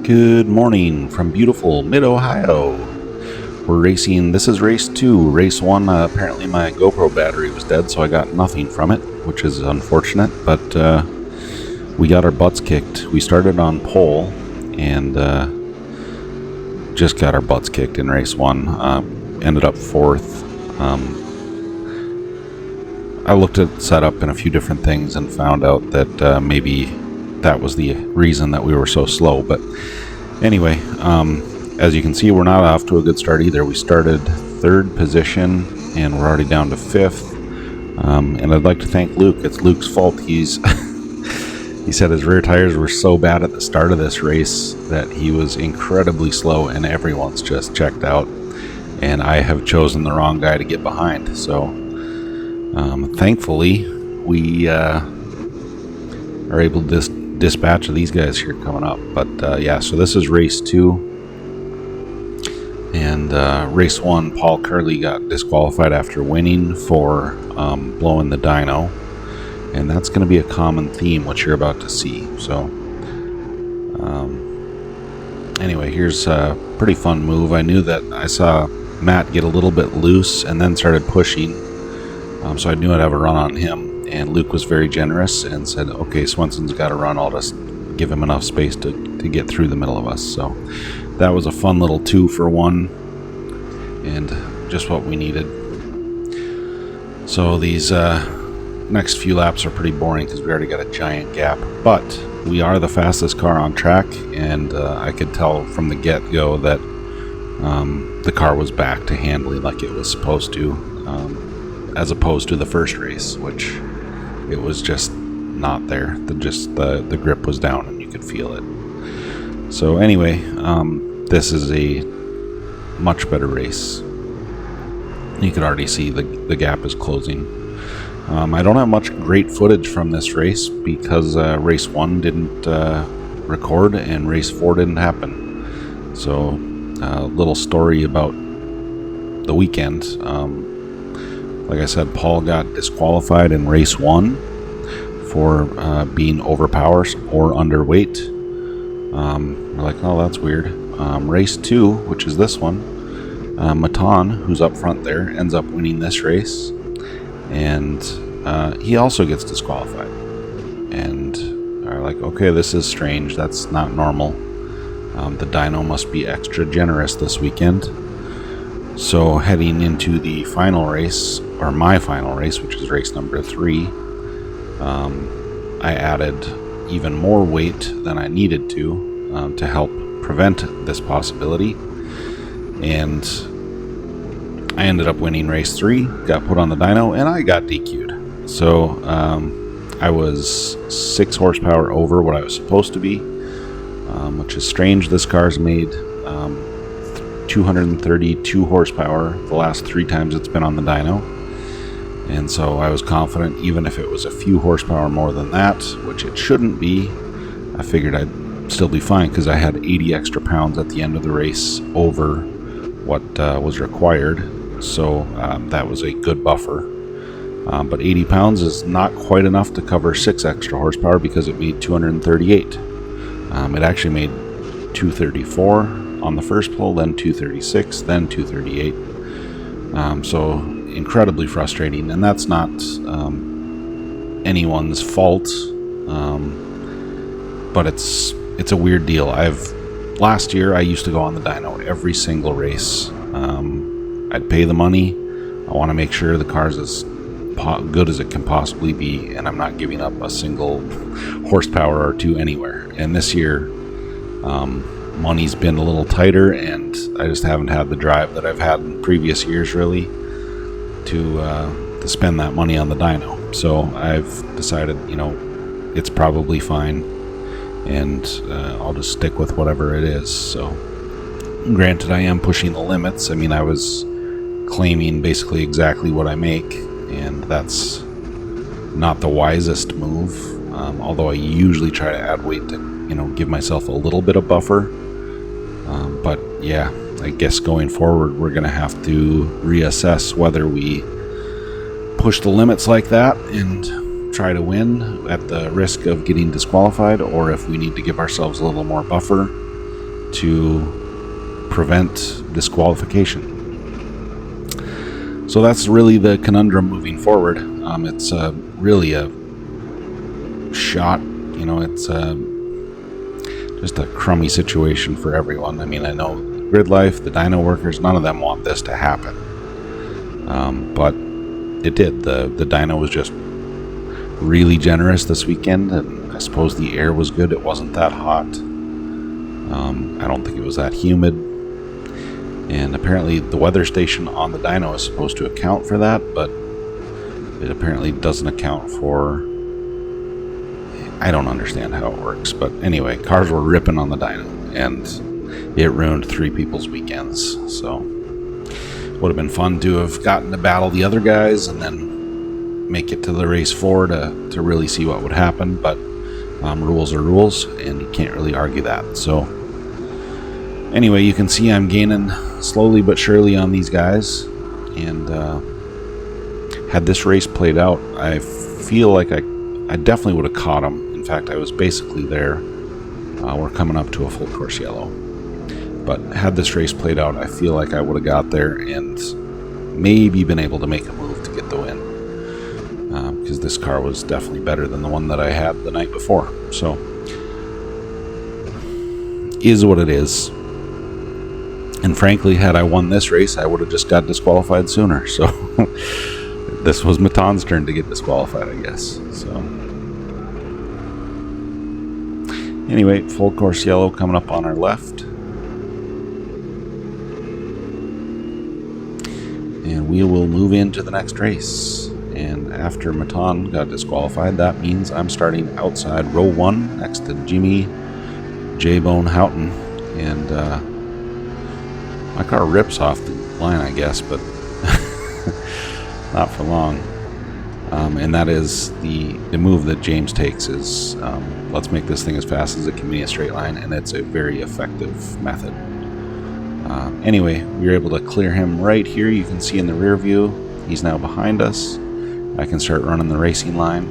Good morning from beautiful mid-Ohio. We're racing, this is race 2. Race 1, apparently my GoPro battery was dead, so I got nothing from it, which is unfortunate, but we got our butts kicked. We started on pole and just got our butts kicked in race 1. Ended up 4th. I looked at setup and a few different things and found out that maybe that was the reason that we were so slow. But anyway, as you can see, we're not off to a good start either. We started 3rd position and we're already down to 5th. And I'd like to thank Luke. It's Luke's fault. He said his rear tires were so bad at the start of this race that he was incredibly slow and everyone's just checked out. And I have chosen the wrong guy to get behind. So thankfully, we are able to dispatch of these guys here coming up. But yeah, so this is race 2. And race 1, Paul Curley got disqualified after winning for blowing the dyno. And that's going to be a common theme, what you're about to see. So anyway, here's a pretty fun move. I knew that I saw Matt get a little bit loose and then started pushing. So I knew I'd have a run on him. And Luke was very generous and said, okay, Swenson's got to run. I'll just give him enough space to get through the middle of us. So that was a fun little 2 for 1 and just what we needed. So these next few laps are pretty boring because we already got a giant gap. But we are the fastest car on track, and I could tell from the get-go that the car was back to handling like it was supposed to, as opposed to the first race, which it was just not there. The grip was down and you could feel it. So anyway, this is a much better race. You can already see the gap is closing. I don't have much great footage from this race because race 1 didn't record and race 4 didn't happen. So a little story about the weekend. Like I said, Paul got disqualified in race 1 for being overpowered or underweight. We're like, oh, that's weird. Race 2, which is this one, Matan, who's up front there, ends up winning this race. And he also gets disqualified. And are like, okay, this is strange. That's not normal. The dyno must be extra generous this weekend. So heading into the final race, or my final race, which is race number 3, I added even more weight than I needed to help prevent this possibility. And I ended up winning race 3, got put on the dyno, and I got DQ'd. So I was 6 horsepower over what I was supposed to be, which is strange. This car's made 232 horsepower the last 3 times it's been on the dyno. And so I was confident, even if it was a few horsepower more than that, which it shouldn't be, I figured I'd still be fine because I had 80 extra pounds at the end of the race over what was required. So that was a good buffer. But 80 pounds is not quite enough to cover 6 extra horsepower because it made 238. It actually made 234 on the first pull, then 236, then 238. So incredibly frustrating, and that's not anyone's fault, but it's a weird deal. Last year I used to go on the dyno every single race. I'd pay the money. I want to make sure the car's as good as it can possibly be, and I'm not giving up a single horsepower or 2 anywhere. And this year money's been a little tighter, and I just haven't had the drive that I've had in previous years really to spend that money on the dyno. So I've decided, it's probably fine, and I'll just stick with whatever it is. So granted, I am pushing the limits. I mean, I was claiming basically exactly what I make, and that's not the wisest move, although I usually try to add weight to give myself a little bit of buffer. But yeah, I guess going forward we're gonna have to reassess whether we push the limits like that and try to win at the risk of getting disqualified, or if we need to give ourselves a little more buffer to prevent disqualification. So that's really the conundrum moving forward. It's really a shot, it's just a crummy situation for everyone. I mean, I know Gridlife, the dyno workers, none of them want this to happen. But it did. The dyno was just really generous this weekend, and I suppose the air was good. It wasn't that hot. I don't think it was that humid. And apparently the weather station on the dyno is supposed to account for that, but it apparently doesn't account for... I don't understand how it works. But anyway, cars were ripping on the dyno, and it ruined 3 people's weekends. So would have been fun to have gotten to battle the other guys and then make it to the race 4 to really see what would happen. But rules are rules, and you can't really argue that. So anyway, you can see I'm gaining slowly but surely on these guys. And had this race played out, I feel like I definitely would have caught them. In fact, I was basically there. We're coming up to a full course yellow. But had this race played out, I feel like I would have got there and maybe been able to make a move to get the win. Because this car was definitely better than the one that I had the night before. So, is what it is. And frankly, had I won this race, I would have just got disqualified sooner. So, this was Maton's turn to get disqualified, I guess. So, anyway, full course yellow coming up on our left. And we will move into the next race. And after Maton got disqualified, that means I'm starting outside row 1 next to Jimmy J-Bone Houghton. And my car rips off the line, I guess, but not for long. And that is the move that James takes is let's make this thing as fast as it can be in a straight line, and it's a very effective method. Anyway, we were able to clear him right here. You can see in the rear view, he's now behind us. I can start running the racing line.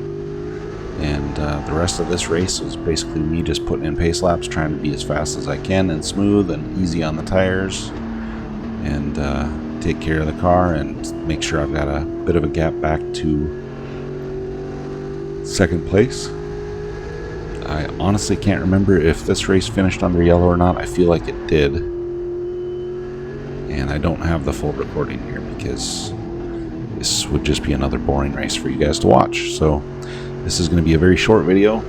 And the rest of this race was basically me just putting in pace laps, trying to be as fast as I can and smooth and easy on the tires. And take care of the car and make sure I've got a bit of a gap back to second place. I honestly can't remember if this race finished under yellow or not. I feel like it did. And I don't have the full recording here because this would just be another boring race for you guys to watch. So this is going to be a very short video.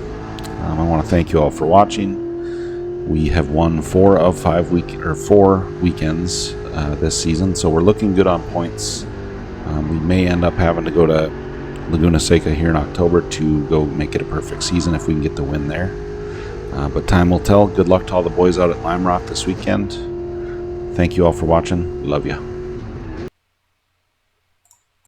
I want to thank you all for watching. We have won 4 of 4 weekends this season, so we're looking good on points. We may end up having to go to Laguna Seca here in October to go make it a perfect season if we can get the win there. But time will tell. Good luck to all the boys out at Lime Rock this weekend. Thank you all for watching. Love ya.